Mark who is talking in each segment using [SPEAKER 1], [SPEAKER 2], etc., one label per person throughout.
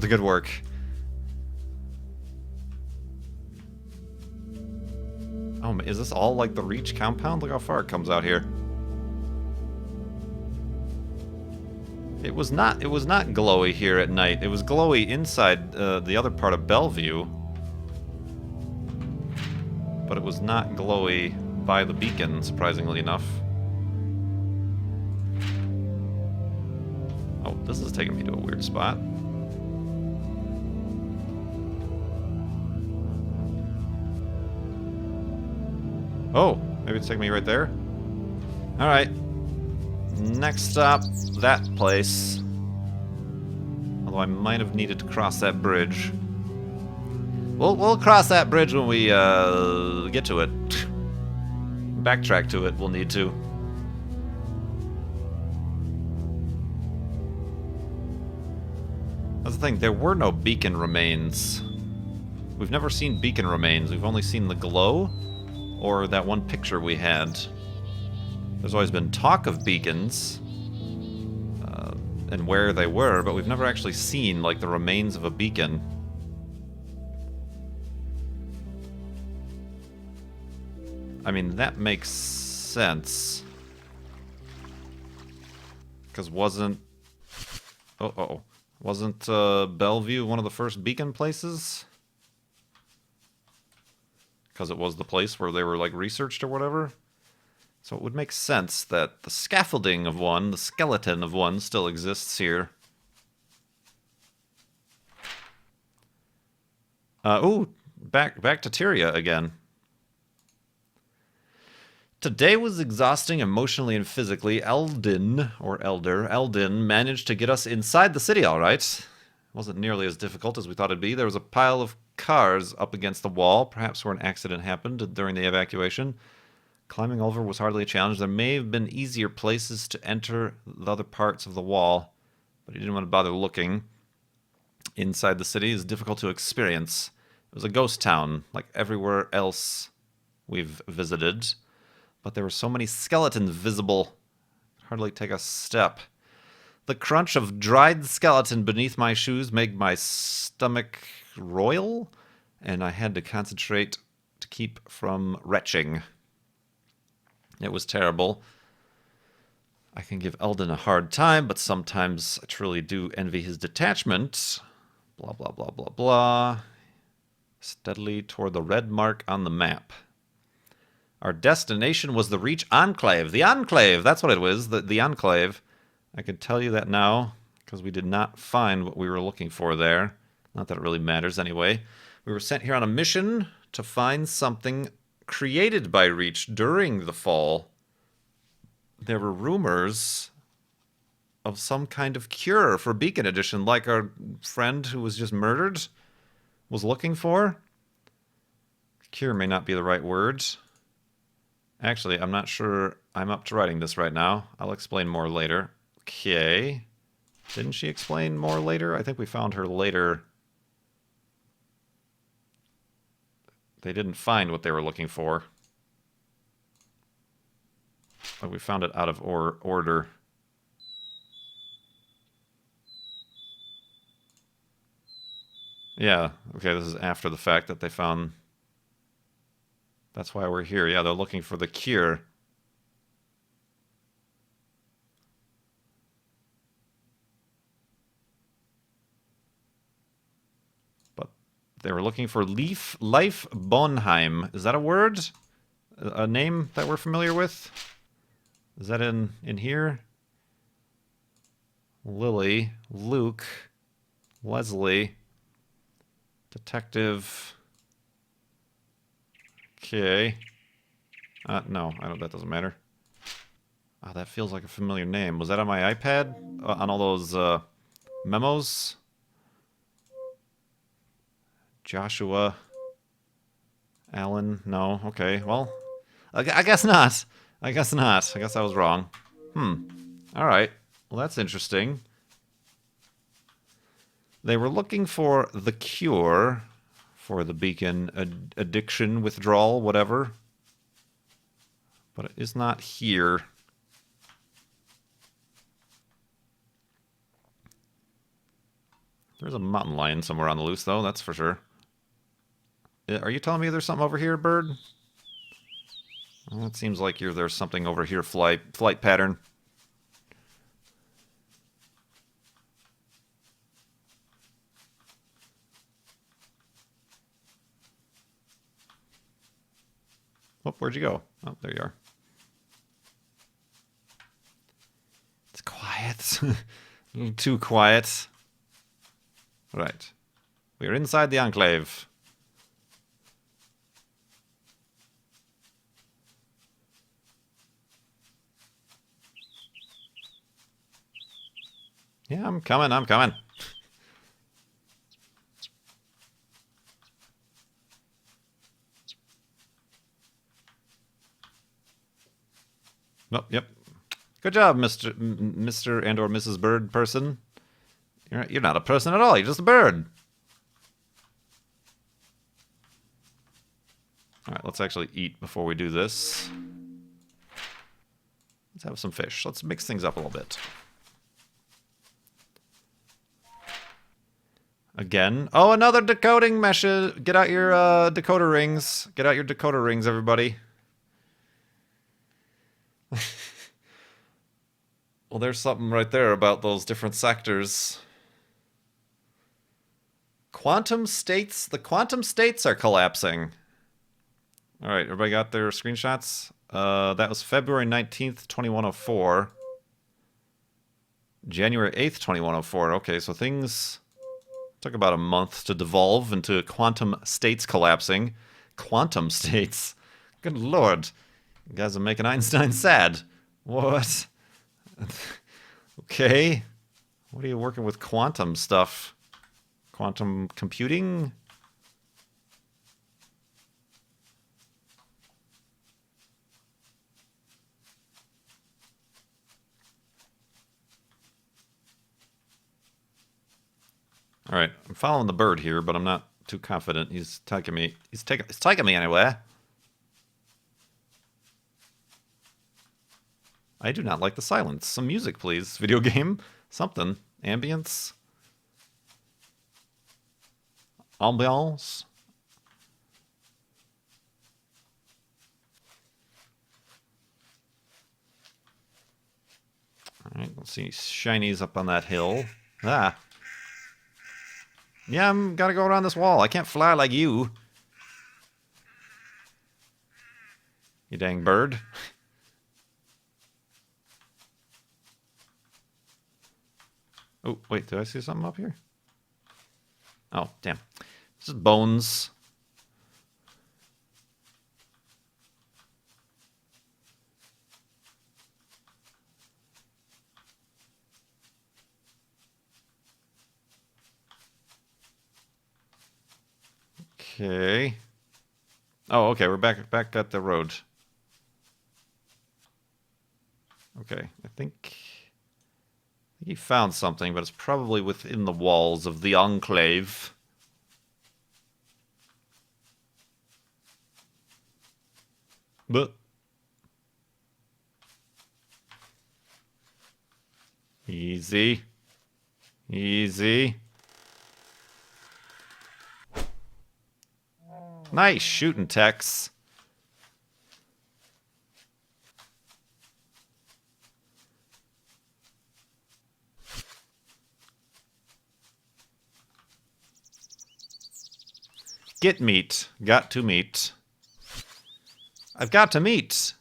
[SPEAKER 1] the good work. Oh, is this all like the Reach compound? Look how far it comes out here. It was not glowy here at night. It was glowy inside the other part of Bellevue. But it was not glowy by the beacon, surprisingly enough. Oh, this is taking me to a weird spot. Oh, maybe it's taking me right there? Alright. Next stop, that place. Although I might have needed to cross that bridge. We'll cross that bridge when we get to it. Backtrack to it, we'll need to. That's the thing, there were no beacon remains. We've never seen beacon remains, we've only seen the glow, or that one picture we had. There's always been talk of beacons, and where they were, but we've never actually seen, like, the remains of a beacon. I mean, that makes sense. Because wasn't... Wasn't Bellevue one of the first beacon places? Because it was the place where they were, like, researched or whatever? So it would make sense that the scaffolding of one, the skeleton of one, still exists here. Ooh, back to Tyria again. Today was exhausting emotionally and physically. Eldin managed to get us inside the city all right. Wasn't nearly as difficult as we thought it'd be. There was a pile of cars up against the wall, perhaps where an accident happened during the evacuation. Climbing over was hardly a challenge. There may have been easier places to enter the other parts of the wall, but he didn't want to bother looking. Inside the city is difficult to experience. It was a ghost town, like everywhere else we've visited. But there were so many skeletons visible, I'd hardly take a step. The crunch of dried skeleton beneath my shoes made my stomach roil, and I had to concentrate to keep from retching. It was terrible. I can give Eldon a hard time, but sometimes I truly do envy his detachment. Blah, blah, blah, blah, blah. Steadily toward the red mark on the map. Our destination was the Reach Enclave. The Enclave! That's what it was, the Enclave. I can tell you that now, because we did not find what we were looking for there. Not that it really matters anyway. We were sent here on a mission to find something created by Reach during the fall. There were rumors of some kind of cure for Beacon Edition, like our friend who was just murdered was looking for. Cure may not be the right word. Actually, I'm not sure I'm up to writing this right now. I'll explain more later. Okay. Didn't she explain more later? I think we found her later. They didn't find what they were looking for. But we found it out of order. Yeah, okay, this is after the fact that they found... That's why we're here. Yeah, they're looking for the cure. But they were looking for Life Bonheim. Is that a word? A name that we're familiar with? Is that in here? Lily, Luke, Leslie, Detective... Okay. No, that doesn't matter. Ah, that feels like a familiar name. Was that on my iPad? On all those memos? Joshua. Alan? No. Okay, well. I guess not. I guess not. I guess I was wrong. Alright. Well, that's interesting. They were looking for the cure... for the Beacon addiction, withdrawal, whatever. But it is not here. There's a mountain lion somewhere on the loose, though, that's for sure. Are you telling me there's something over here, bird? Well, it seems like there's something over here, flight pattern. Oh, where'd you go? Oh, there you are. It's quiet. A little too quiet. Right. We're inside the Enclave. Yeah, I'm coming, I'm coming. Oh, yep. Good job, Mr. and or Mrs. Bird person. You're not a person at all, you're just a bird. Alright, let's actually eat before we do this. Let's have some fish. Let's mix things up a little bit. Again. Oh, another decoding mesh. Get out your decoder rings. Get out your decoder rings, everybody. Well, there's something right there about those different sectors. Quantum states. The quantum states are collapsing. All right, everybody got their screenshots? That was February 19th, 2104. January 8th, 2104. Okay, so things took about a month to devolve into quantum states collapsing. Quantum states? Good lord. You guys are making Einstein sad. What? Okay. What are you working with quantum stuff? Quantum computing? All right, I'm following the bird here, but I'm not too confident. He's taking me. He's taking me anywhere. I do not like the silence. Some music, please. Video game, something, ambience, ambiance. All right, let's see. Shinies up on that hill. Ah. Yeah, I'm gotta go around this wall. I can't fly like you. You dang bird. Oh, wait, did I see something up here? Oh, damn. This is bones. Okay. Oh, okay, we're back at the road. Okay, I think he found something, but it's probably within the walls of the Enclave. But easy. Easy. Nice shooting, Tex. Get meat. Got to meet. I've got to meet.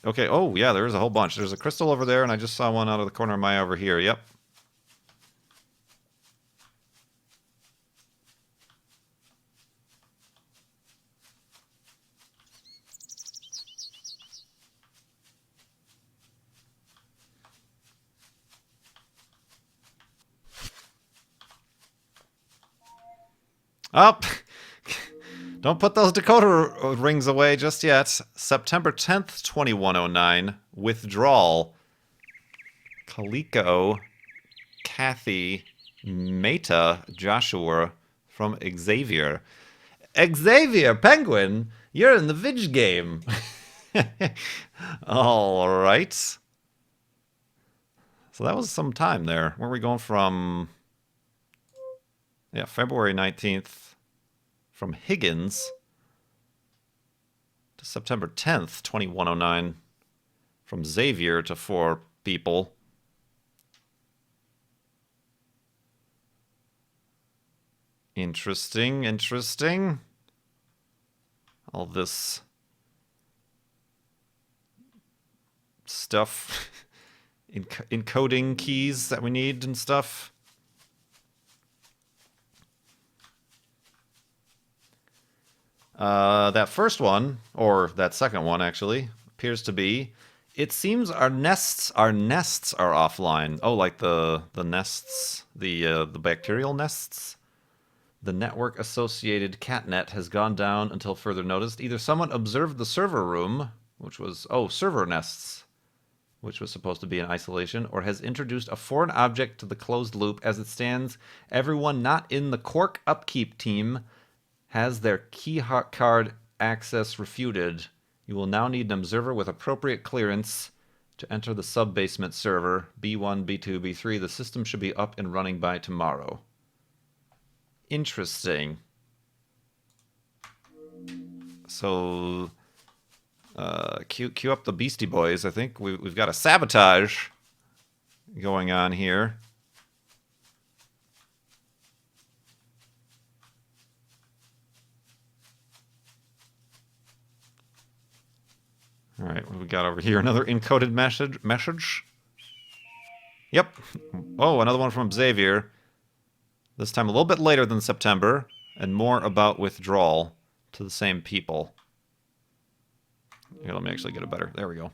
[SPEAKER 1] Okay, oh yeah, there's a whole bunch. There's a crystal over there, and I just saw one out of the corner of my eye over here. Yep. Up. Don't put those decoder rings away just yet. September 10th, 2109. Withdrawal. Kaliko, Kathy, Meta, Joshua from Xavier. Xavier, Penguin, you're in the Vidge game. All right. So that was some time there. Where are we going from? Yeah, February 19th from Higgins to September 10th, 2109. From Xavier to 4 people. Interesting, interesting. All this stuff, encoding keys that we need and stuff. That first one, or that second one actually, appears to be. It seems our nests are offline. Oh, like the nests, the bacterial nests. The network-associated catnet has gone down until further notice. Either someone observed the server room, which was server nests, which was supposed to be in isolation, or has introduced a foreign object to the closed loop. As it stands, everyone not in the Quark upkeep team has their key card access refuted. You will now need an observer with appropriate clearance to enter the sub-basement server, B1, B2, B3. The system should be up and running by tomorrow. Interesting. So, cue up the Beastie Boys, I think. We've got a sabotage going on here. All right, what do we got over here? Another encoded message? Yep. Oh, another one from Xavier. This time a little bit later than September, and more about withdrawal to the same people. Here, let me actually get it better. There we go.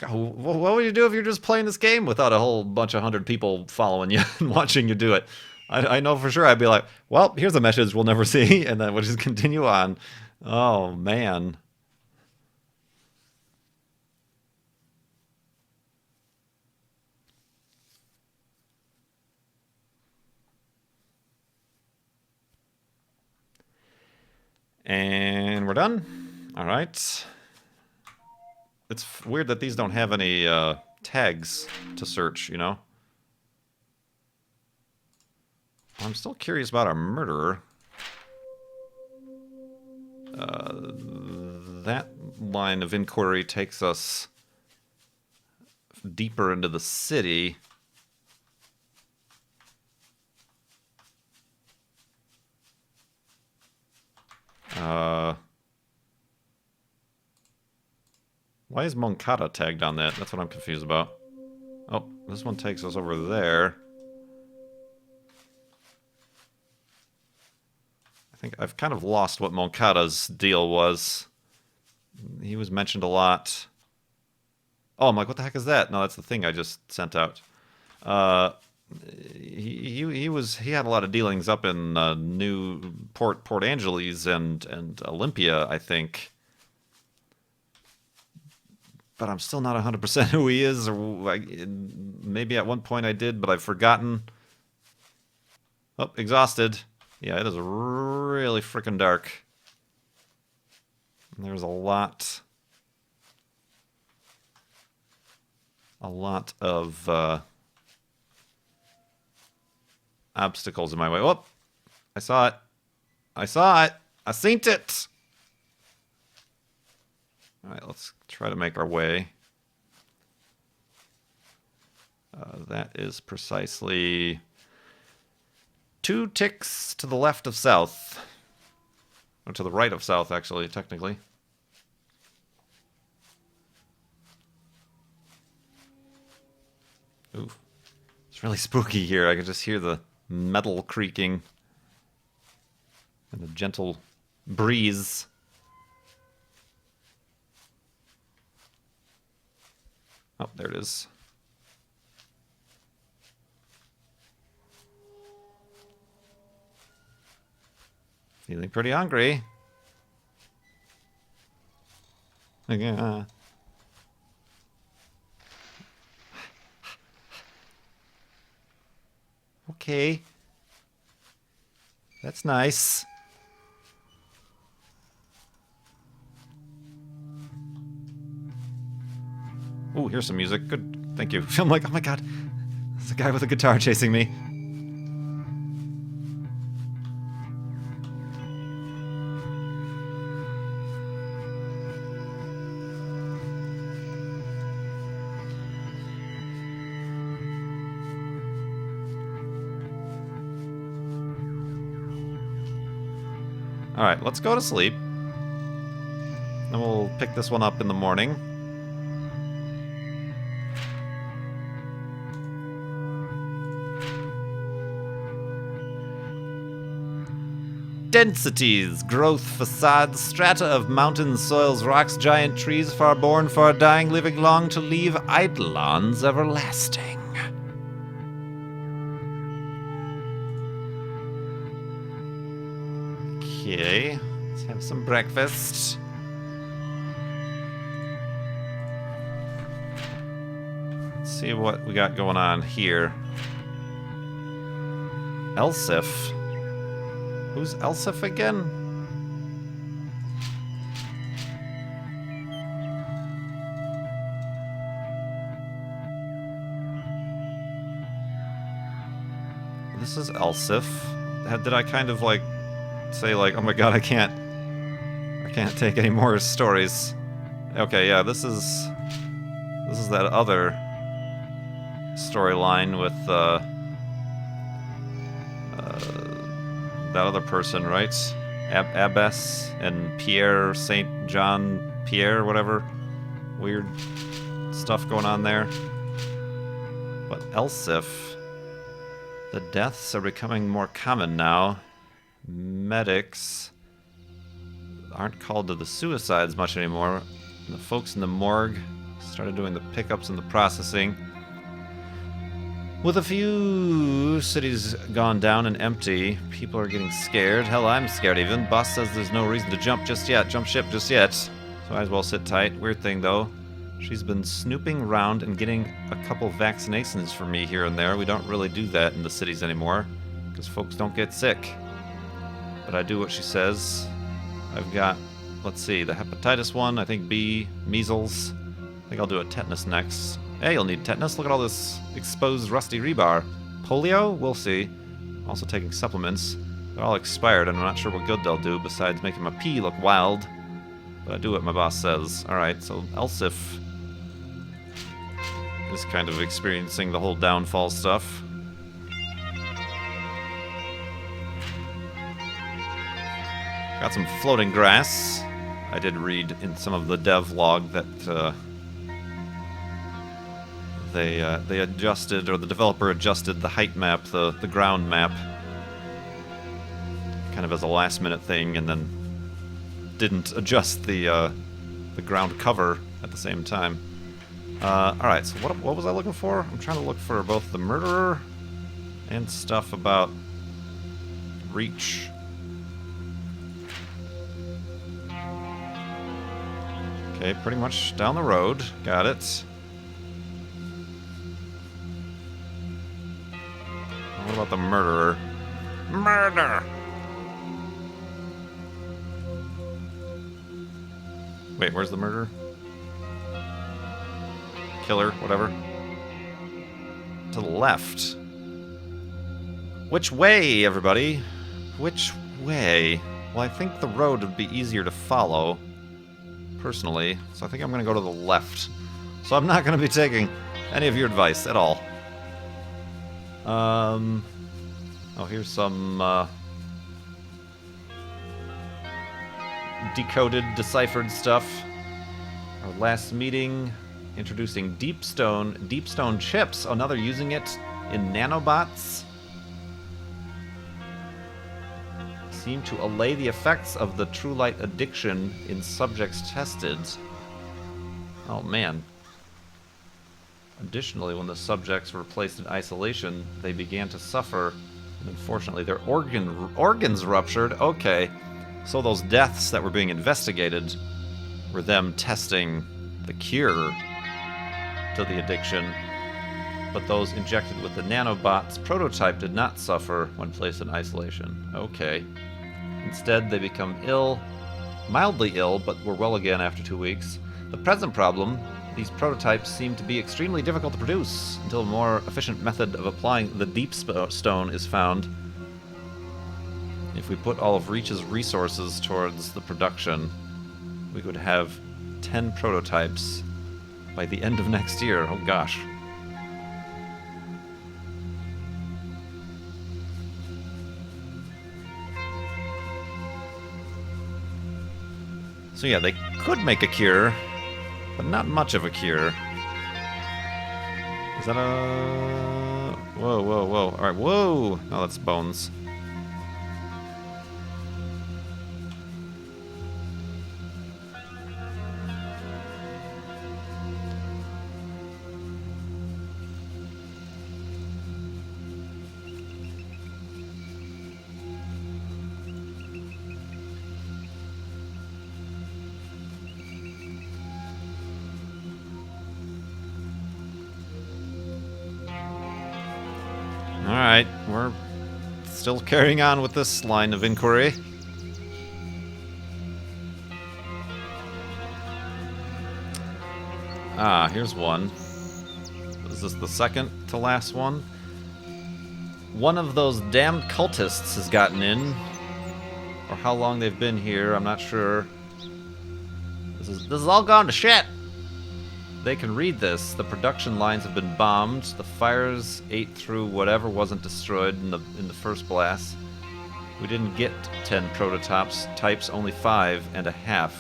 [SPEAKER 1] What would you do if you're just playing this game without a whole bunch of 100 people following you and watching you do it? I know for sure I'd be like, well, here's a message we'll never see, and then we'll just continue on. Oh, man. And we're done. All right. It's weird that these don't have any tags to search, you know? I'm still curious about our murderer. That line of inquiry takes us deeper into the city. Why is Moncada tagged on that? That's what I'm confused about. Oh, this one takes us over there. I think I've kind of lost what Moncada's deal was. He was mentioned a lot. Oh, I'm like, what the heck is that? No, that's the thing I just sent out. He had a lot of dealings up in New Port Angeles and Olympia, I think. But I'm still not 100% who he is, or maybe at one point I did, but I've forgotten. Oh, exhausted. Yeah, it is really freaking dark. There's a lot of obstacles in my way. Oh, I saw it. I seen it. All right, let's try to make our way. That is precisely 2 ticks to the left of south. Or to the right of south, actually, technically. Ooh. It's really spooky here. I can just hear the metal creaking. And the gentle breeze. Oh, there it is. Feeling pretty hungry. Okay. That's nice. Ooh, here's some music. Good. Thank you. I'm like, oh my god. There's a guy with a guitar chasing me. Alright, let's go to sleep. Then we'll pick this one up in the morning. Densities, growth, facades, strata of mountains, soils, rocks, giant trees, far born, far dying, living long to leave Eidolons everlasting. Okay, let's have some breakfast. Let's see what we got going on here. Elsif. Who's Elsif again? This is Elsif. Did I kind of like say like, oh my god, I can't take any more stories. Okay, yeah, this is that other storyline with that other person, right? Abbess and Pierre, Saint John Pierre, whatever. Weird stuff going on there. But Elsif, the deaths are becoming more common now. Medics aren't called to the suicides much anymore. The folks in the morgue started doing the pickups and the processing. With a few cities gone down and empty, people are getting scared. Hell, I'm scared even. Boss says there's no reason to jump ship just yet. So I as well sit tight. Weird thing though, she's been snooping around and getting a couple vaccinations for me here and there. We don't really do that in the cities anymore, because folks don't get sick. But I do what she says. I've got, let's see, the hepatitis one, I think B, measles. I think I'll do a tetanus next. Hey, you'll need tetanus. Look at all this exposed rusty rebar. Polio? We'll see. Also taking supplements. They're all expired, and I'm not sure what good they'll do besides making my pee look wild. But I do what my boss says. Alright, so Elsif is kind of experiencing the whole downfall stuff. Got some floating grass. I did read in some of the dev log that they adjusted, or the developer adjusted the height map, the ground map, kind of as a last minute thing, and then didn't adjust the ground cover at the same time. Alright, so what was I looking for? I'm trying to look for both the murderer and stuff about Reach. Okay, pretty much down the road. Got it. What about the murderer? Murder! Wait, where's the murderer? Killer, whatever. To the left. Which way, everybody? Which way? Well, I think the road would be easier to follow, personally, so I think I'm going to go to the left. So I'm not going to be taking any of your advice at all. Oh, here's some decoded, deciphered stuff. Our last meeting, introducing deep stone chips. Oh, now they're using it in nanobots. Seem to allay the effects of the true light addiction in subjects tested. Oh man. Additionally, when the subjects were placed in isolation, they began to suffer, and unfortunately their organs ruptured. Okay, so those deaths that were being investigated were them testing the cure to the addiction, but those injected with the nanobots prototype did not suffer when placed in isolation. Okay. Instead, they become ill, mildly ill, but were well again after 2 weeks. The present problem: these prototypes seem to be extremely difficult to produce until a more efficient method of applying the deep stone is found. If we put all of Reach's resources towards the production, we could have 10 prototypes by the end of next year. Oh gosh. So yeah, they could make a cure, but not much of a cure. Is that a... Whoa, whoa, whoa. Alright, whoa! No, that's bones. Alright, we're still carrying on with this line of inquiry. Ah, here's one. Is this the second to last one? One of those damned cultists has gotten in. Or how long they've been here, I'm not sure. This is all gone to shit! They can read this. The production lines have been bombed. The fires ate through whatever wasn't destroyed in the first blast. We didn't get 10 types, only 5.5. I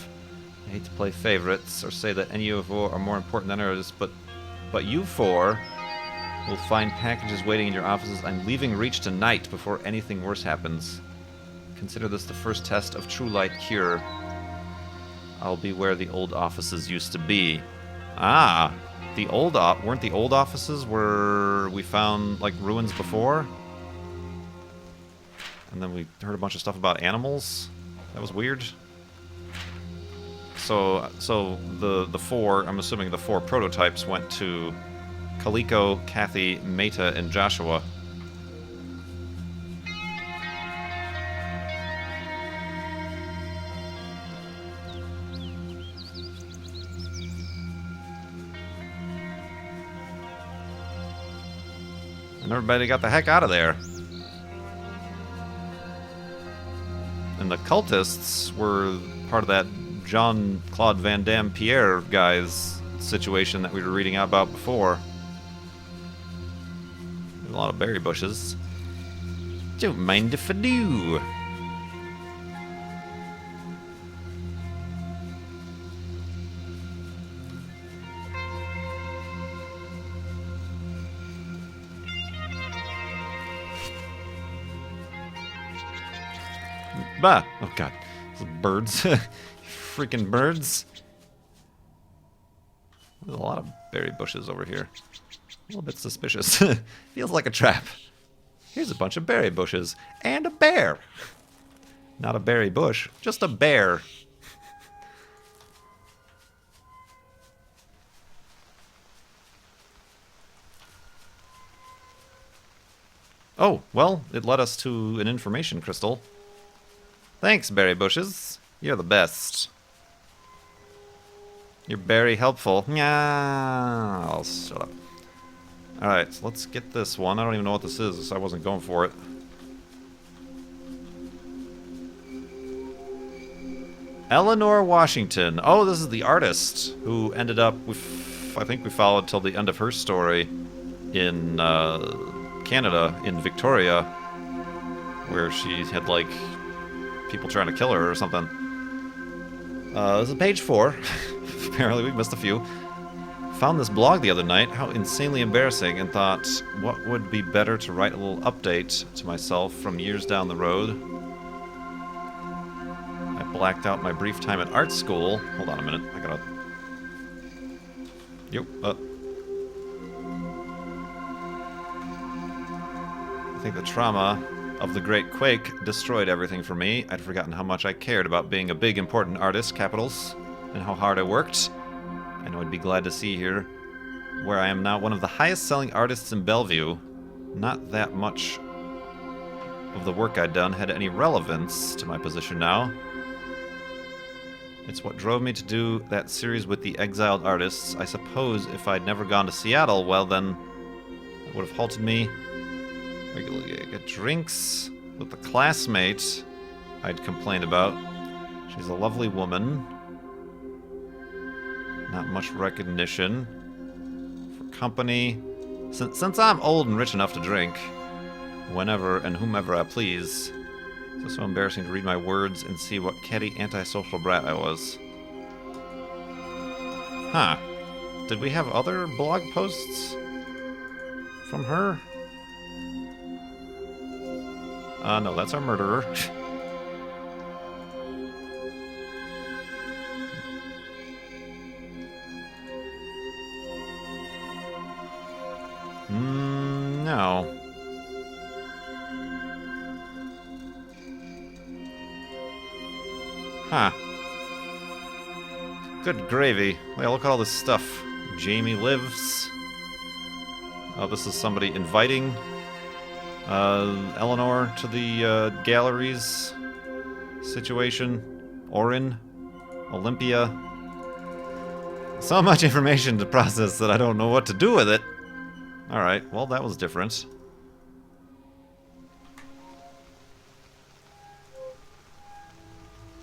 [SPEAKER 1] hate to play favorites or say that any of you are more important than others, but you four will find packages waiting in your offices. I'm leaving Reach tonight before anything worse happens. Consider this the first test of True Light Cure. I'll be where the old offices used to be. Ah, the old weren't the old offices where we found like ruins before? And then we heard a bunch of stuff about animals. That was weird. So the four, I'm assuming the 4 prototypes went to Kaliko, Kathy, Meta, and Joshua. And everybody got the heck out of there. And the cultists were part of that Jean-Claude Van Damme Pierre guy's situation that we were reading about before. There's a lot of berry bushes. Don't mind if I do. Bah! Oh god. Those birds. Freaking birds. There's a lot of berry bushes over here. A little bit suspicious. Feels like a trap. Here's a bunch of berry bushes. And a bear! Not a berry bush, just a bear. Oh, well, it led us to an information crystal. Thanks, berry bushes. You're the best. You're very helpful. Yeah, I'll shut up. Alright, so let's get this one. I don't even know what this is, so I wasn't going for it. Eleanor Washington. Oh, this is the artist who ended up with... I think we followed till the end of her story in Canada, in Victoria, where she had, like, people trying to kill her or something. This is page 4. Apparently we missed a few. Found this blog the other night, how insanely embarrassing, and thought, what would be better to write a little update to myself from years down the road. I blacked out my brief time at art school. Hold on a minute, I gotta... Yep, I think the trauma of the Great Quake destroyed everything for me. I'd forgotten how much I cared about being a big, important artist, capitals, and how hard I worked. I know I'd be glad to see here, where I am now one of the highest-selling artists in Bellevue. Not that much of the work I'd done had any relevance to my position now. It's what drove me to do that series with the exiled artists. I suppose if I'd never gone to Seattle, well then, it would have halted me. Regularly get drinks with the classmate I'd complained about. She's a lovely woman. Not much recognition for company. Since I'm old and rich enough to drink, whenever and whomever I please, it's so embarrassing to read my words and see what catty antisocial brat I was. Huh. Did we have other blog posts from her? No, that's our murderer. No. Huh. Good gravy. Well, look at all this stuff. Jamie lives. Oh, this is somebody inviting Eleanor to the galleries situation. Orin. Olympia. So much information to process that I don't know what to do with it. Alright, well, that was different.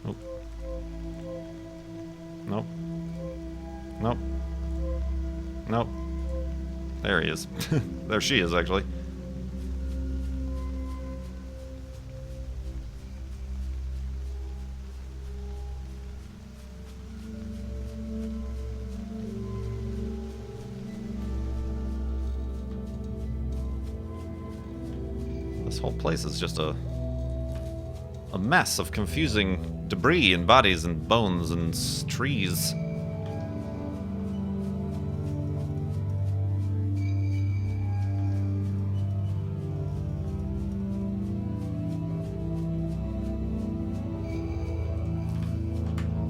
[SPEAKER 1] Oh. Nope. Nope. Nope. There he is. There she is, actually. This whole place is just a mess of confusing debris and bodies and bones and trees.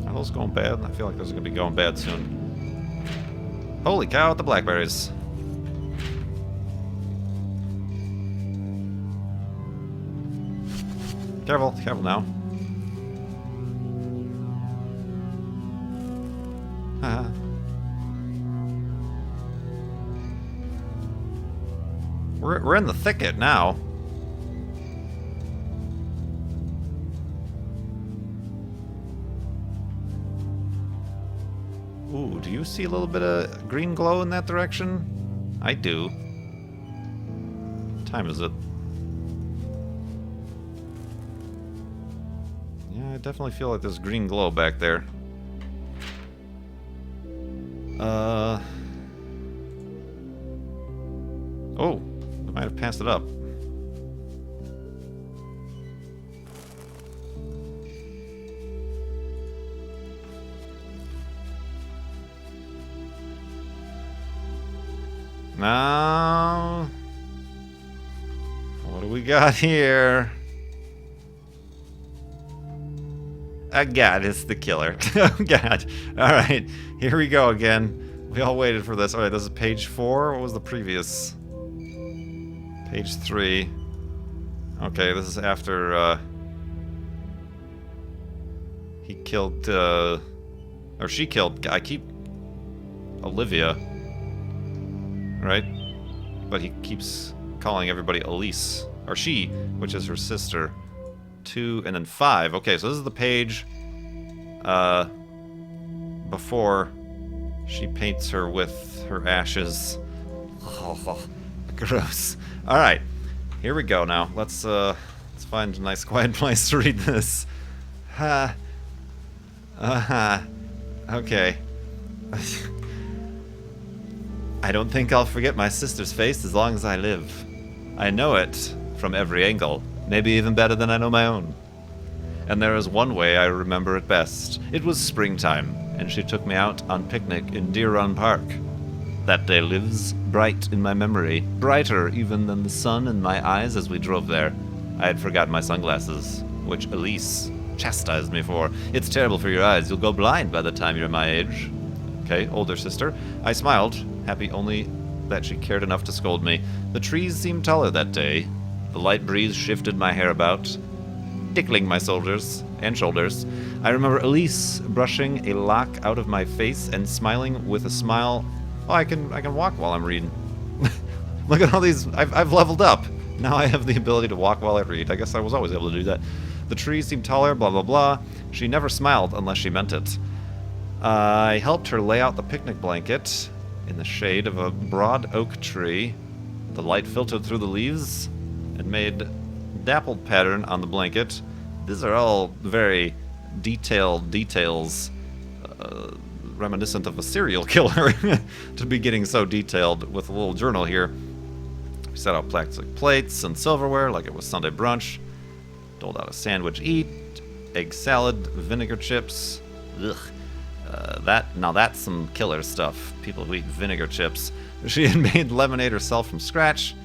[SPEAKER 1] Are those going bad? I feel like those are going to be going bad soon. Holy cow, the blackberries. Careful, careful now. We're in the thicket now. Ooh, do you see a little bit of green glow in that direction? I do. What time is it? I definitely feel like there's green glow back there. Oh, I might have passed it up. Now, what do we got here? Oh god, it's the killer. Oh god. Alright, here we go again. We all waited for this. Alright, this is page 4. What was the previous? Page 3. Okay, this is after, he killed, or she killed, I keep... Olivia. Right? But he keeps calling everybody Elise. Or she, which is her sister. 2 and then 5. Okay, so this is the page before she paints her with her ashes. Oh, gross. All right, here we go. Now let's find a nice quiet place to read this. Okay. I don't think I'll forget my sister's face as long as I live. I know it from every angle. Maybe even better than I know my own. And there is one way I remember it best. It was springtime, and she took me out on picnic in Deer Run Park. That day lives bright in my memory, brighter even than the sun in my eyes as we drove there. I had forgotten my sunglasses, which Elise chastised me for. It's terrible for your eyes. You'll go blind by the time you're my age. Okay, older sister. I smiled, happy only that she cared enough to scold me. The trees seemed taller that day. The light breeze shifted my hair about, tickling my shoulders. I remember Elise brushing a lock out of my face and smiling with a smile. Oh, I can walk while I'm reading. Look at all these. I've leveled up. Now I have the ability to walk while I read. I guess I was always able to do that. The trees seemed taller, blah, blah, blah. She never smiled unless she meant it. I helped her lay out the picnic blanket in the shade of a broad oak tree. The light filtered through the leaves and made dappled pattern on the blanket. These are all very detailed details. reminiscent of a serial killer to be getting so detailed with a little journal here. We set out plastic plates and silverware like it was Sunday brunch. Doled out a sandwich eat, egg salad, vinegar chips. Ugh. Now that's some killer stuff. People who eat vinegar chips. She had made lemonade herself from scratch.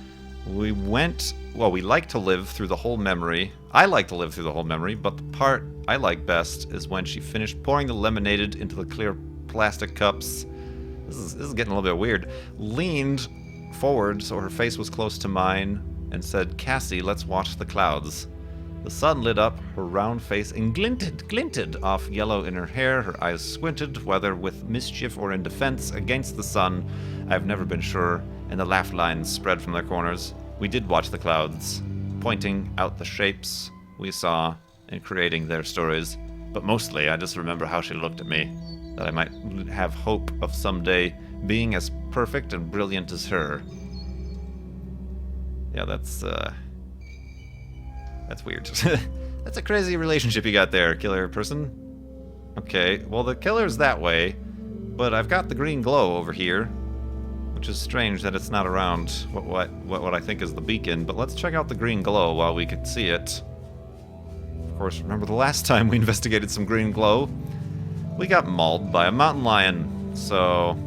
[SPEAKER 1] We like to live through the whole memory. I like to live through the whole memory, but the part I like best is when she finished pouring the lemonade into the clear plastic cups. This is getting a little bit weird. Leaned forward so her face was close to mine and said, "Cassie, let's watch the clouds." The sun lit up her round face and glinted off yellow in her hair. Her eyes squinted, whether with mischief or in defense, against the sun. I've never been sure, and the laugh lines spread from their corners. We did watch the clouds, pointing out the shapes we saw and creating their stories. But mostly, I just remember how she looked at me, that I might have hope of someday being as perfect and brilliant as her. Yeah, that's weird. That's a crazy relationship you got there, killer person. Okay, well the killer's that way, but I've got the green glow over here, which is strange that it's not around what I think is the beacon, but let's check out the green glow while we can see it. Of course, remember the last time we investigated some green glow? We got mauled by a mountain lion, so